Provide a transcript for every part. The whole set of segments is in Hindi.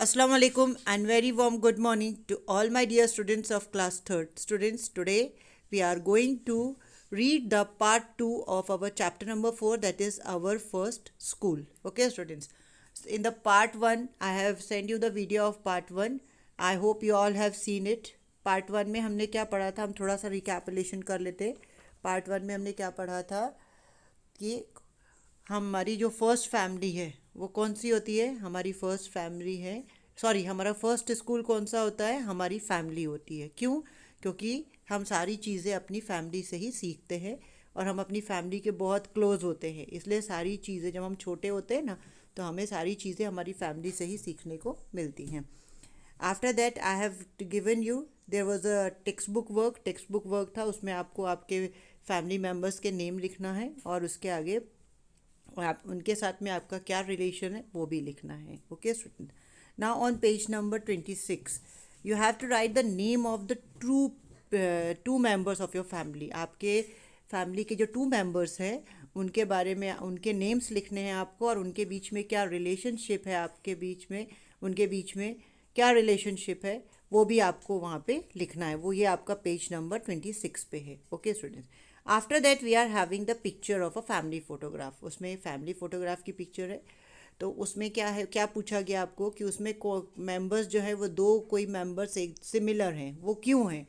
Assalamu alaikum and very warm good morning to all my dear students of class 3rd. Students, today we are going to read the part 2 of our chapter number 4, that is our first school. Okay students, in the part 1 I have sent you the video of part 1. I hope you all have seen it. Part 1 में हमने क्या पढ़ा था, हम थोड़ा सा रिकैपिलेशन कर लेते. पार्ट 1 में हमने क्या पढ़ा था कि हमारी जो फर्स्ट फैमिली है वो कौन सी होती है. हमारी फर्स्ट फैमिली है, सॉरी, हमारा फर्स्ट स्कूल कौन सा होता है, हमारी फैमिली होती है. क्यों? क्योंकि हम सारी चीज़ें अपनी फैमिली से ही सीखते हैं और हम अपनी फैमिली के बहुत क्लोज होते हैं. इसलिए सारी चीज़ें जब हम छोटे होते हैं ना, तो हमें सारी चीज़ें हमारी फैमिली से ही सीखने को मिलती हैं. After that I have given you, there was a text book work था. उसमें आपको आपके फैमिली मेम्बर्स के नेम लिखना है और उसके आगे और आप उनके साथ में आपका क्या रिलेशन है वो भी लिखना है. Okay student, now on page number 26 you have to write the name of the two members of your family. आपके फैमिली के जो टू मेंबर्स हैं उनके बारे में उनके नेम्स लिखने हैं आपको, और उनके बीच में क्या रिलेशनशिप है, आपके बीच में उनके बीच में क्या रिलेशनशिप है वो भी आपको वहाँ पे लिखना है. वो ये आपका पेज नंबर 26 पे है. Okay students, after that we are having the picture of a family photograph. उसमें फैमिली फोटोग्राफ की पिक्चर है. तो उसमें क्या है, क्या पूछा गया आपको कि उसमें मेंबर्स जो है वो दो कोई मेंबर्स एक सिमिलर हैं. वो क्यों हैं?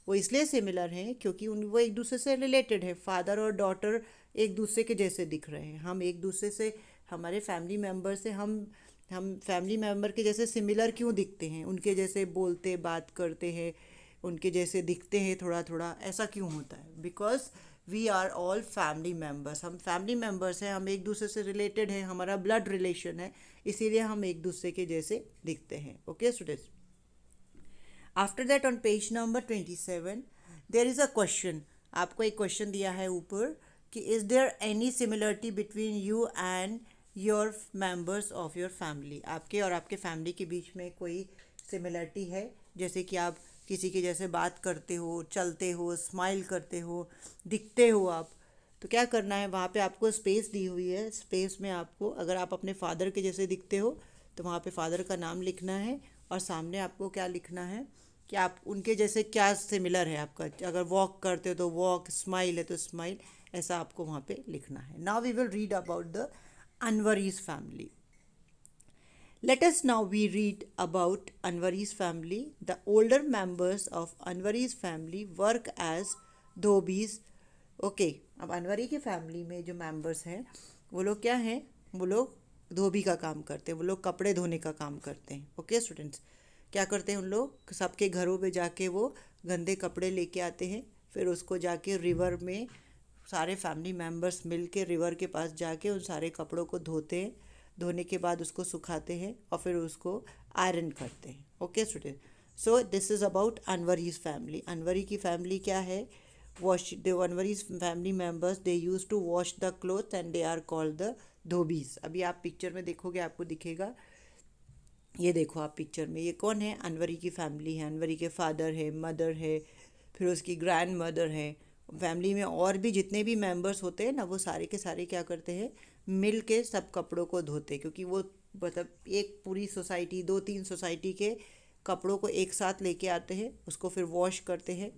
वो इसलिए सिमिलर हैं क्योंकि वो एक दूसरे से रिलेटेड है. फादर और डॉटर एक दूसरे के जैसे दिख रहे हैं. हम एक दूसरे से, हमारे फैमिली मेम्बर से हम फैमिली मेम्बर के जैसे सिमिलर क्यों दिखते हैं, उनके जैसे बोलते बात करते हैं, उनके जैसे दिखते हैं थोड़ा थोड़ा, ऐसा क्यों होता है? Because we are all family members. हम फैमिली मेम्बर्स हैं, हम एक दूसरे से रिलेटेड हैं, हमारा ब्लड रिलेशन है, इसीलिए हम एक दूसरे के जैसे दिखते हैं. Okay students, after that on page number 27 there is a question. आपको एक क्वेश्चन दिया है ऊपर कि is there any similarity between you and your members of your family. आपके और आपके फैमिली के बीच में कोई सिमिलरिटी है, जैसे कि आप किसी के जैसे बात करते हो, चलते हो, स्माइल करते हो, दिखते हो आप. तो क्या करना है, वहाँ पे आपको स्पेस दी हुई है. स्पेस में आपको, अगर आप अपने फादर के जैसे दिखते हो तो वहाँ पे फादर का नाम लिखना है, और सामने आपको क्या लिखना है कि आप उनके जैसे क्या सिमिलर है आपका. अगर वॉक करते हो तो वॉक, स्माइल है तो स्माइल, ऐसा आपको वहाँ पे लिखना है. Now we will read about the Anwari's family. Let us now we read about Anwari's family. The older members of Anwari's family work as dhobis. Okay, अब अनवरी की फैमिली में जो मेंबर्स हैं वो लोग क्या हैं, वो लोग धोबी का काम करते हैं, वो लोग कपड़े धोने का काम करते हैं. ओके स्टूडेंट्स, क्या करते हैं उन लोग, सबके घरों पे जाके वो गंदे कपड़े लेके आते हैं, फिर उसको जाके रिवर में सारे फैमिली मेम्बर्स मिल के रिवर के पास जाके उन सारे कपड़ों को धोते हैं. धोने के बाद उसको सुखाते हैं और फिर उसको आयरन करते हैं. Okay student, so this is about Anwari's family. Anwari की फैमिली क्या है, wash the Anwari's family members they use to wash the cloth and they are called the dhobis. अभी आप पिक्चर में देखोगे आपको दिखेगा, ये देखो आप पिक्चर में, ये कौन है, अनवरी की फैमिली है. अनवरी के फादर है, मदर है, फिर उसकी ग्रैंड मदर है. फैमिली में और भी जितने भी मेंबर्स होते हैं ना, वो सारे के सारे क्या करते हैं, मिल के सब कपड़ों को धोते हैं. क्योंकि वो मतलब एक पूरी सोसाइटी, 2-3 सोसाइटी के कपड़ों को एक साथ लेके आते हैं, उसको फिर वॉश करते हैं.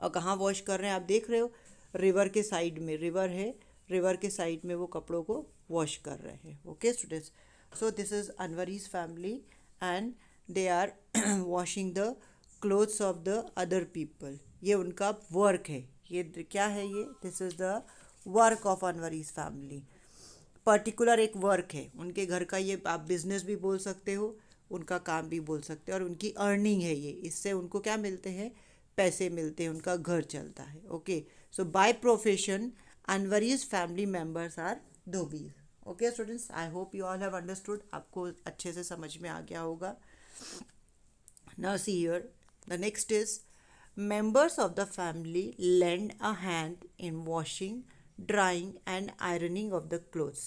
और कहाँ वॉश कर रहे हैं आप देख रहे हो, रिवर के साइड में, रिवर है, रिवर के साइड में वो कपड़ों को वॉश कर रहे हैं. Okay students, so this is Anwari's family and they are washing the clothes of the other people. ये उनका वर्क है. ये क्या है, ये this is the work of Anwari's family. Particular एक वर्क है उनके घर का, ये आप बिजनेस भी बोल सकते हो, उनका काम भी बोल सकते हो, और उनकी अर्निंग है ये. इससे उनको क्या मिलते हैं, पैसे मिलते हैं, उनका घर चलता है. Okay, so by profession Anwari's family members are dhobis. Okay students, I hope you all have understood. आपको अच्छे से समझ में आ गया होगा. Now see here, the next is members of the family lend a hand in washing, drying and ironing of the clothes.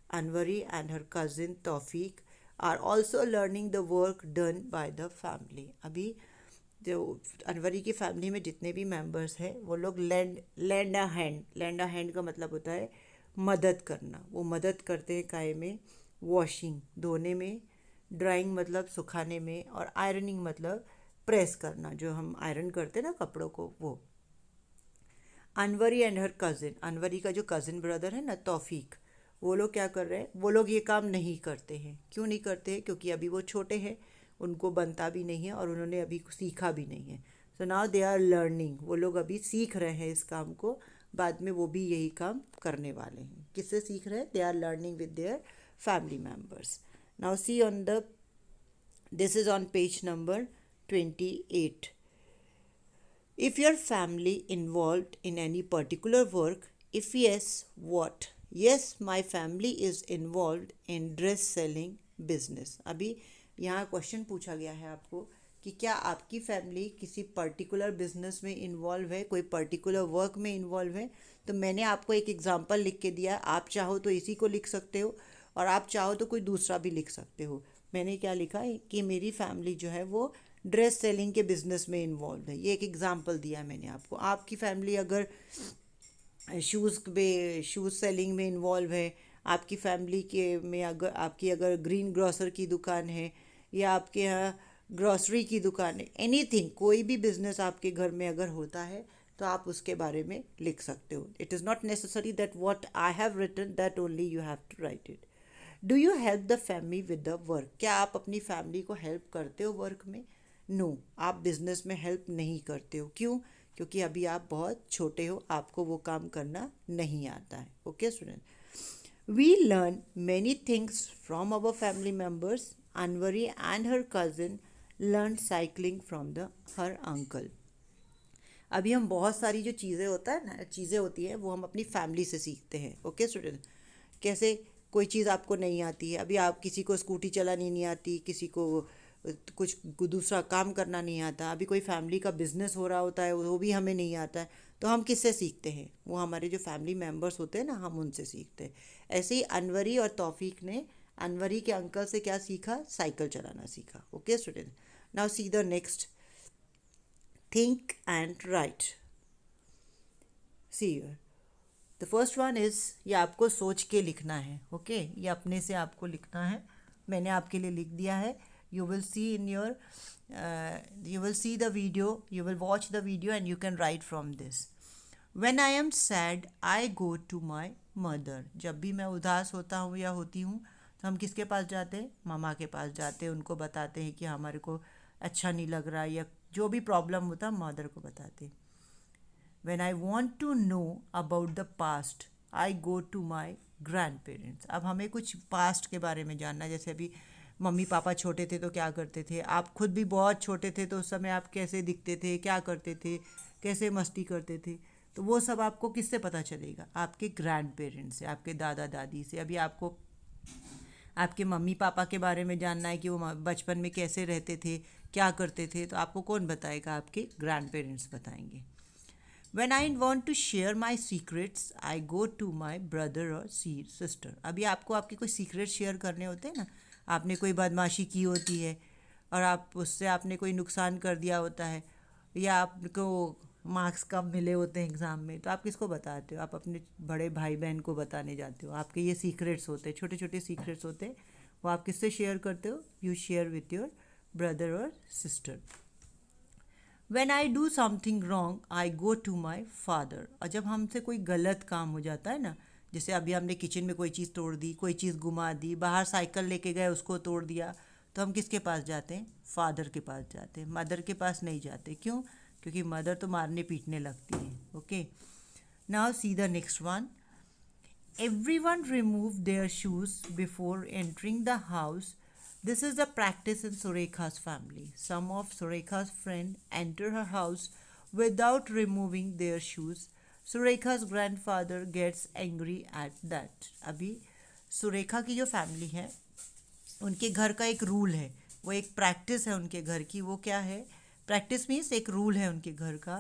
Anwari and her cousin Tawfiq are also learning the work done by the family. अभी जो अनवरी की फैमिली में जितने भी मेंबर्स हैं वो लोग लैंड अ हैंड का मतलब होता है मदद करना. वो मदद करते हैं काहे में, वॉशिंग, धोने में, ड्राइंग मतलब सुखाने में, और आयरनिंग मतलब प्रेस करना, जो हम आयरन करते हैं ना कपड़ों को, वो। Anwari and her cousin, Anwari का जो कज़िन ब्रदर है ना तौफीक, वो लोग क्या कर रहे हैं, वो लोग ये काम नहीं करते हैं। क्यों नहीं करते हैं? क्योंकि अभी वो छोटे हैं, उनको बनता भी नहीं है और उन्होंने अभी सीखा भी नहीं है। So now they are learning, वो लोग अभी सीख रहे हैं इस काम को, बाद में वो भी यही काम करने वाले हैं। किससे सीख रहे हैं? They are learning with their family members. Now see on the, this is on page number 28. If your family involved in any particular work, if yes, what? Yes, my family is involved in dress selling business. अभी यहाँ क्वेश्चन पूछा गया है आपको कि क्या आपकी फैमिली किसी पर्टिकुलर बिजनेस में इन्वॉल्व है, कोई पर्टिकुलर वर्क में इन्वॉल्व है। तो मैंने आपको एक एग्जांपल लिख के दिया, आप चाहो तो इसी को लिख सकते हो और आप चाहो तो कोई दूसरा भी लिख सकते हो। मैंने क्या लिखा है कि मेरी फैमिली जो है वो ड्रेस सेलिंग के बिजनेस में इन्वॉल्व है। ये एक एग्जांपल दिया है मैंने आपको। आपकी फैमिली अगर शूज़ सेलिंग में इन्वॉल्व है, आपकी फैमिली के में अगर आपकी अगर ग्रीन ग्रोसर की दुकान है, या आपके यहाँ ग्रॉसरी की दुकान है, एनीथिंग, कोई भी बिजनेस आपके घर में अगर होता है तो आप उसके बारे में लिख सकते हो। It is not necessary that what I have written that only you have to write it. Do you help the family with the work? क्या आप अपनी फैमिली को हेल्प करते हो वर्क में? नो, आप बिजनेस में हेल्प नहीं करते हो। क्यों? क्योंकि अभी आप बहुत छोटे हो, आपको वो काम करना नहीं आता है। Okay student, we learn many things from our family members. Anwari and her cousin learn cycling from the her uncle. अभी हम बहुत सारी जो चीज़ें होता है ना, चीज़ें होती हैं, वो हम अपनी फैमिली से सीखते हैं। ओके स्टूडेंट, कैसे? कोई चीज़ आपको नहीं आती है, अभी आप किसी को स्कूटी चलानी नहीं आती, किसी को कुछ दूसरा काम करना नहीं आता, अभी कोई फैमिली का बिजनेस हो रहा होता है वो भी हमें नहीं आता है, तो हम किससे सीखते हैं? वो हमारे जो फैमिली मेम्बर्स होते हैं ना, हम उनसे सीखते हैं। ऐसे ही अनवरी और तौफीक ने अनवरी के अंकल से क्या सीखा? साइकिल चलाना सीखा। Okay student, now see the next, think and right. See the first one is, ये आपको सोच के लिखना है। ओके, ये अपने से आपको लिखना है, मैंने आपके लिए लिख दिया है। you will see in your you will see the video, you will watch the video and you can write from this. When I am sad I go to my mother. जब भी मैं उदास होता हूँ या होती हूँ तो हम किसके पास जाते हैं? मामा के पास जाते हैं, उनको बताते हैं कि हमारे को अच्छा नहीं लग रहा, या जो भी प्रॉब्लम होता है मदर को बताते हैं। When I want to know about the past I go to my grandparents. अब हमें कुछ पास्ट के बारे में जानना है, जैसे अभी मम्मी पापा छोटे थे तो क्या करते थे, आप खुद भी बहुत छोटे थे तो उस समय आप कैसे दिखते थे, क्या करते थे, कैसे मस्ती करते थे, तो वो सब आपको किससे पता चलेगा? आपके ग्रैंड पेरेंट्स से, आपके दादा दादी से। अभी आपको आपके मम्मी पापा के बारे में जानना है कि वो बचपन में कैसे रहते थे, क्या करते थे, तो आपको कौन बताएगा? आपके ग्रैंड पेरेंट्स बताएंगे। When I want to share my secrets, I go to my brother or sister. अभी आपको आपके कोई सीक्रेट शेयर करने होते हैं ना, आपने कोई बदमाशी की होती है और आप उससे आपने कोई नुकसान कर दिया होता है, या आपको मार्क्स कम मिले होते हैं एग्ज़ाम में, तो आप किसको बताते हो? आप अपने बड़े भाई बहन को बताने जाते हो। आपके ये सीक्रेट्स होते हैं, छोटे छोटे सीक्रेट्स होते हैं, वो आप किससे शेयर करते हो? You share with your brother और sister. When I do something wrong, I go to my father. और जब हमसे कोई गलत काम हो जाता है ना, जैसे अभी हमने किचन में कोई चीज़ तोड़ दी, कोई चीज़ घुमा दी, बाहर साइकिल लेके गए उसको तोड़ दिया, तो हम किसके पास जाते हैं? फादर के पास जाते हैं, मदर के पास नहीं जाते। क्यों? क्योंकि मदर तो मारने पीटने लगती है। Okay, now see the next one. Everyone remove their shoes before entering the house. This is the practice in Surekha's family. Some of Surekha's friends enter her house without removing their shoes. Surekha's grandfather gets angry at that. अभी सुरेखा की जो फैमिली है उनके घर का एक रूल है, वो एक प्रैक्टिस है उनके घर की। वो क्या है? प्रैक्टिस मीन्स एक रूल है उनके घर का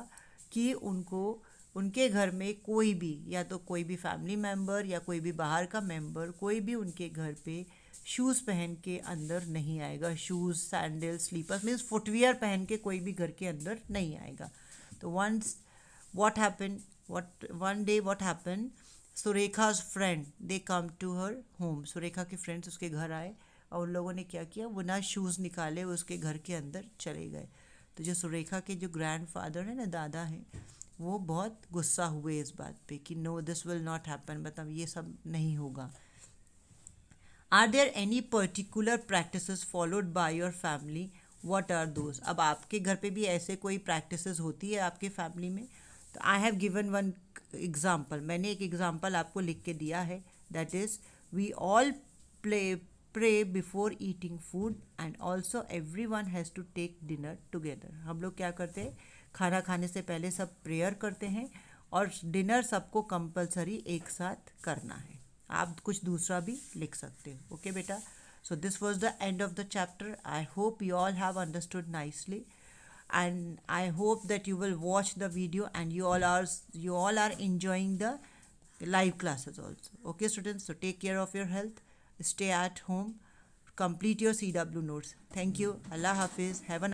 कि उनको उनके घर में कोई भी, या तो कोई भी फैमिली मेम्बर या कोई भी बाहर का मेम्बर, कोई भी उनके घर पे शूज़ पहन के अंदर नहीं आएगा। Shoes, sandal, slippers means footwear पहन के कोई भी घर के अंदर नहीं आएगा। तो one day what happen, Surekha's friend they come to her home. Surekha के फ्रेंड्स उसके घर आए, और उन लोगों ने क्या किया, वो ना शूज़ निकाले, उसके घर के अंदर चले गए। तो जो सुरेखा के जो ग्रैंडफादर है ना, दादा हैं, वो बहुत गुस्सा हुए इस बात पे कि no this will not happen, मतलब ये सब नहीं होगा। Are there any particular practices followed by your family, what are those? अब आपके घर पे भी ऐसे कोई प्रैक्टिसेस होती है आपके फैमिली में? तो I have given one example, मैंने एक एग्जाम्पल आपको लिख के दिया है, that is we all play pray before eating food and also everyone has to take dinner together. हम लोग क्या करते हैं, खाना खाने से पहले सब प्रेयर करते हैं और डिनर सबको कंपलसरी एक साथ करना है। आप कुछ दूसरा भी लिख सकते हो। ओके बेटा, so this was the end of the chapter. I hope you all have understood nicely and I hope that you will watch the video and you all are enjoying the live classes also. Okay students, so take care of your health, stay at home, complete your CW notes. Thank you. Allah Hafiz. Have a